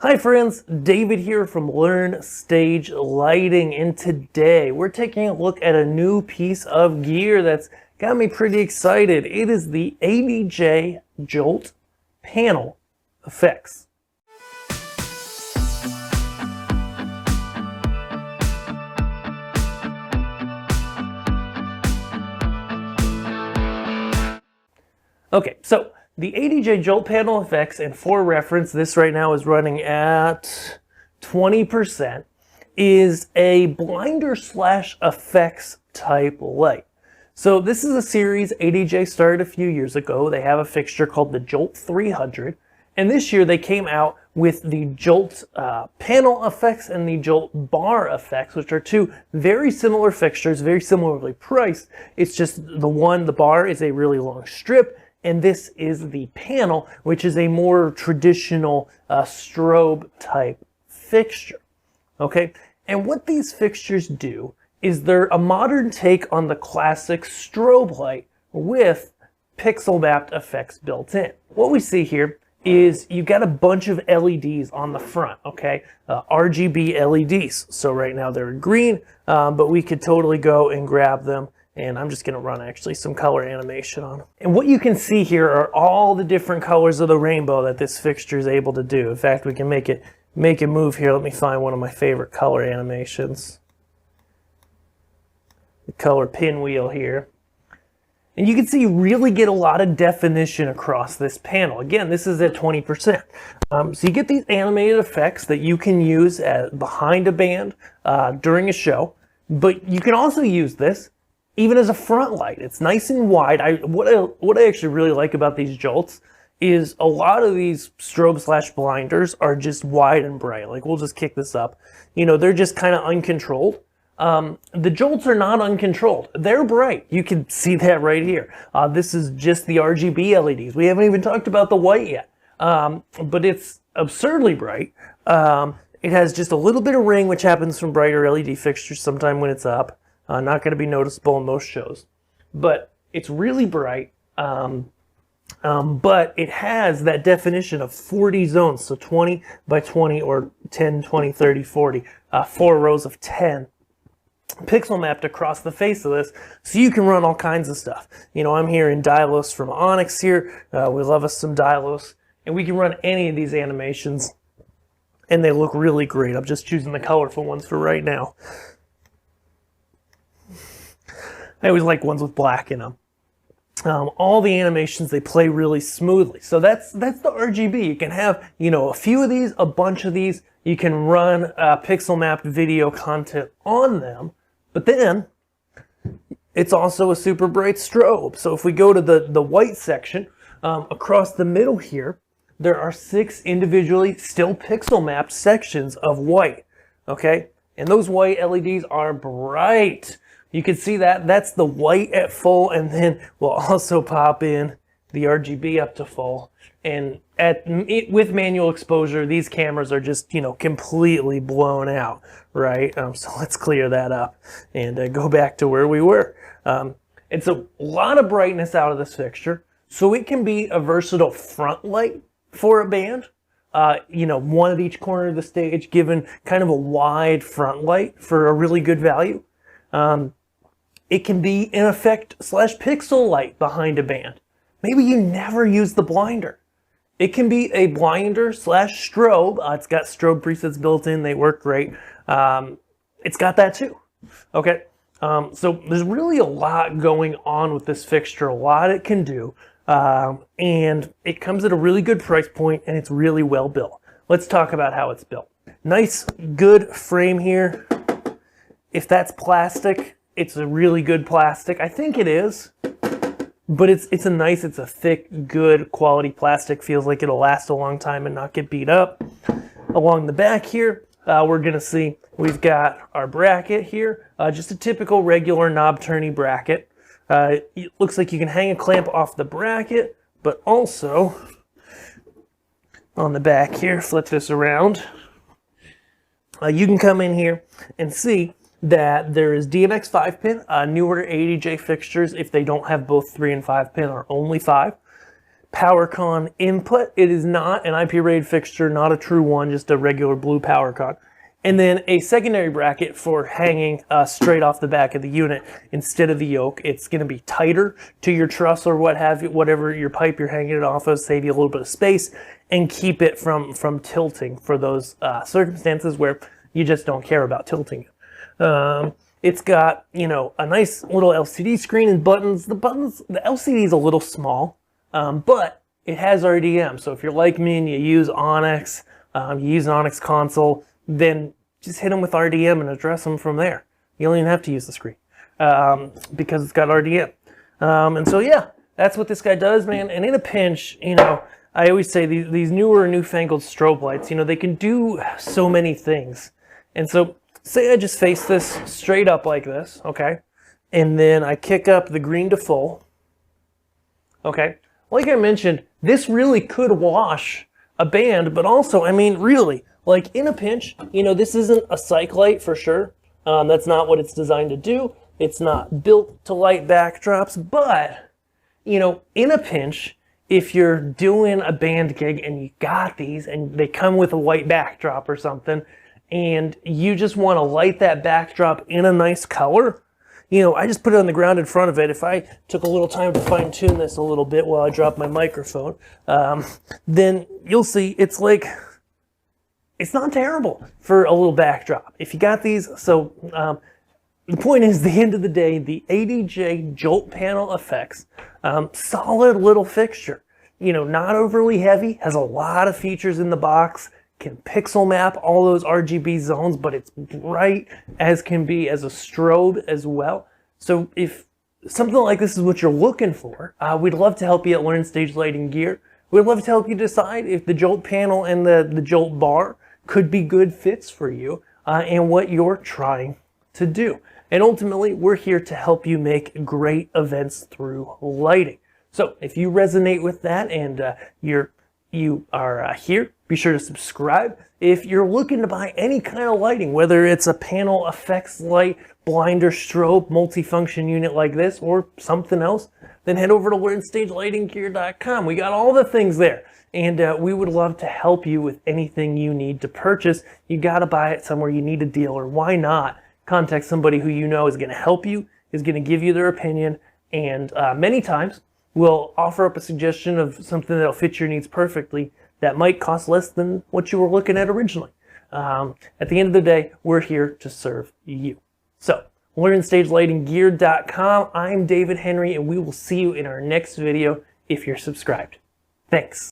Hi friends, David here from Learn Stage Lighting, and today we're taking a look at a new piece of gear that's got me pretty excited. It is the ADJ Jolt panel effects. Okay, so the ADJ Jolt panel effects, and for reference, this right now is running at 20%, is a blinder slash effects type light. So this is a series ADJ started a few years ago. They have a fixture called the Jolt 300, and this year they came out with the Jolt panel effects and the Jolt bar effects, which are two very similar fixtures, very similarly priced. It's just the bar is a really long strip, and this is the panel, which is a more traditional strobe type fixture. Okay, and what these fixtures do is they're a modern take on the classic strobe light with pixel mapped effects built in. What we see here is you got a bunch of LEDs on the front, okay? RGB LEDs. So right now they're green, but we could totally go and grab them, and I'm just gonna run actually some color animation on them. And what you can see here are all the different colors of the rainbow that this fixture is able to do. In fact, we can make it move here. Let me find one of my favorite color animations. The color pinwheel here. And you can see you really get a lot of definition across this panel. Again, this is at 20%. So you get these animated effects that you can use behind a band during a show, but you can also use this even as a front light. It's nice and wide. What I actually really like about these Jolts is a lot of these strobe slash blinders are just wide and bright. Like, we'll just kick this up. You know, they're just kind of uncontrolled. The Jolts are not uncontrolled. They're bright. You can see that right here. This is just the RGB LEDs. We haven't even talked about the white yet, but it's absurdly bright. It has just a little bit of ring, which happens from brighter LED fixtures sometime when it's up. Not going to be noticeable in most shows, but it's really bright. But it has that definition of 40 zones, so 20 by 20 or 10, 20, 30, 40, 4 rows of 10 pixel mapped across the face of this, so you can run all kinds of stuff. You know, I'm here in Dylos from Onyx here. We love us some Dylos, and we can run any of these animations, and they look really great. I'm just choosing the colorful ones for right now. I always like ones with black in them. All the animations, they play really smoothly. So that's the RGB. You can have, you know, a few of these, a bunch of these. You can run pixel mapped video content on them, but then it's also a super bright strobe. So if we go to the white section, across the middle here, there are 6 individually still pixel mapped sections of white, okay? And those white LEDs are bright. You can see that. That's the white at full, and then we'll also pop in the RGB up to full. And with manual exposure, these cameras are just, you know, completely blown out, right? So let's clear that up and go back to where we were. And so a lot of brightness out of this fixture. So it can be a versatile front light for a band. You know, one at each corner of the stage, given kind of a wide front light for a really good value. It can be an effect slash pixel light behind a band. Maybe you never use the blinder. It can be a blinder slash strobe. It's got strobe presets built in. They work great. It's got that too. Okay. So there's really a lot going on with this fixture, a lot it can do. And it comes at a really good price point, and it's really well built. Let's talk about how it's built. Nice, good frame here. If that's plastic, it's a really good plastic. I think it is, but it's a thick, good quality plastic. Feels like it'll last a long time and not get beat up. Along the back here, we're gonna see we've got our bracket here, just a typical regular knob turny bracket. It looks like you can hang a clamp off the bracket, but also on the back here, flip this around. You can come in here and see that there is DMX 5-pin, newer ADJ fixtures, if they don't have both 3 and 5 pin, are only 5. PowerCon input. It is not an IP rated fixture, not a true one, just a regular blue PowerCon. And then a secondary bracket for hanging straight off the back of the unit instead of the yoke. It's going to be tighter to your truss or what have you, whatever your pipe you're hanging it off of, save you a little bit of space and keep it from tilting for those circumstances where you just don't care about tilting it. It's got, you know, a nice little LCD screen and buttons. The LCD is a little small, but it has RDM. So if you're like me and you use Onyx, you use an Onyx console, then just hit them with RDM and address them from there. You don't even have to use the screen because it's got RDM. And so, yeah, that's what this guy does, man. And in a pinch, you know, I always say these newer, newfangled strobe lights, you know, they can do so many things. And so, say I just face this straight up like this, okay? And then I kick up the green to full, okay? Like I mentioned, this really could wash a band, but also, I mean, really, like in a pinch, you know, this isn't a cyc light for sure. That's not what it's designed to do. It's not built to light backdrops, but, you know, in a pinch, if you're doing a band gig and you got these and they come with a white backdrop or something, and you just want to light that backdrop in a nice color, you know, I just put it on the ground in front of it. If I took a little time to fine tune this a little bit while I drop my microphone, then you'll see it's like, it's not terrible for a little backdrop. If you got these, so the point is, the end of the day, the ADJ Jolt panel effects, solid little fixture. You know, not overly heavy, has a lot of features in the box, can pixel map all those RGB zones, but it's bright as can be as a strobe as well. So if something like this is what you're looking for, we'd love to help you at Learn Stage Lighting Gear. We'd love to help you decide if the Jolt panel and the Jolt bar could be good fits for you and what you're trying to do. And ultimately, we're here to help you make great events through lighting. So if you resonate with that and you are here, be sure to subscribe. If you're looking to buy any kind of lighting, whether it's a panel effects light, blinder, strobe, multifunction unit like this, or something else, then head over to LearnStageLightingGear.com. We got all the things there. And we would love to help you with anything you need to purchase. You got to buy it somewhere. You need a dealer. Why not contact somebody who you know is going to help you, is going to give you their opinion, and many times will offer up a suggestion of something that'll fit your needs perfectly that might cost less than what you were looking at originally. At the end of the day, we're here to serve you. So, LearnStageLightingGear.com. I'm David Henry, and we will see you in our next video if you're subscribed. Thanks.